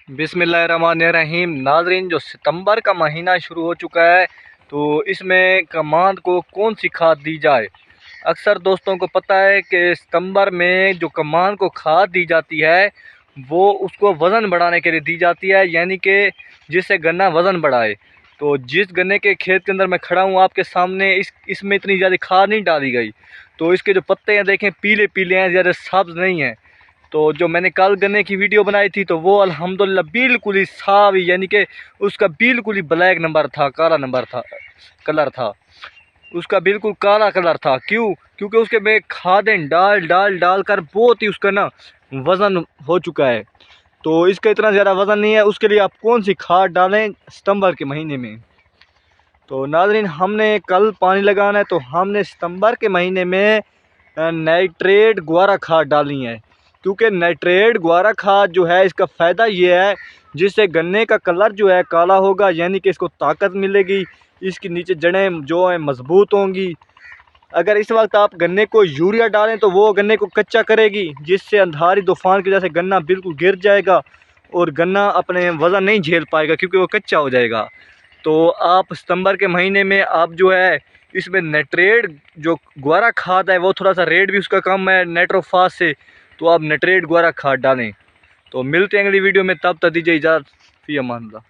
बिस्मिल्लाहिर्रहमानिर्रहीम। नाज़रीन, जो सितंबर का महीना शुरू हो चुका है तो इसमें कमांद को कौन सी खाद दी जाए। अक्सर दोस्तों को पता है कि सितंबर में जो कमांद को खाद दी जाती है वो उसको वज़न बढ़ाने के लिए दी जाती है, यानी कि जिससे गन्ना वज़न बढ़ाए। तो जिस गन्ने के खेत के अंदर मैं खड़ा हूँ आपके सामने, इसमें इतनी ज़्यादा खाद नहीं डाली गई, तो इसके जो पत्ते हैं देखें पीले पीले हैं, ज़्यादा सब्ज़ नहीं हैं। तो जो मैंने कल गन्ने की वीडियो बनाई थी तो वो अल्हम्दुलिल्लाह बिल्कुल ही साफ, यानी कि उसका बिल्कुल ही ब्लैक नंबर था, काला नंबर था, कलर था उसका, बिल्कुल काला कलर था। क्योंकि उसके में खादें डाल डाल डाल कर बहुत ही उसका ना वज़न हो चुका है। तो इसका इतना ज़्यादा वज़न नहीं है, उसके लिए आप कौन सी खाद डालें सितंबर के महीने में। तो नाज़रीन, हमने कल पानी लगाना है तो हमने सितंबर के महीने में नाइट्रेट ग्वारा खाद डालनी है। क्योंकि नाइट्रेट ग्वारा खाद जो है इसका फ़ायदा ये है जिससे गन्ने का कलर जो है काला होगा, यानी कि इसको ताकत मिलेगी, इसकी नीचे जड़ें जो हैं मजबूत होंगी। अगर इस वक्त आप गन्ने को यूरिया डालें तो वो गन्ने को कच्चा करेगी, जिससे अंधारी तूफान की वजह से गन्ना बिल्कुल गिर जाएगा और गन्ना अपने वज़न नहीं झेल पाएगा क्योंकि वो कच्चा हो जाएगा। तो आप सितंबर के महीने में आप जो है इसमें नाइट्रेट जो ग्वारा खाद है वो थोड़ा सा रेट भी उसका कम है नाइट्रोफास से, तो आप नाइट्रेट ग्वारा खाद डालें। तो मिलते हैं अगली वीडियो में, तब तक दीजिए इजाज़त। फ़ी अमान अल्लाह।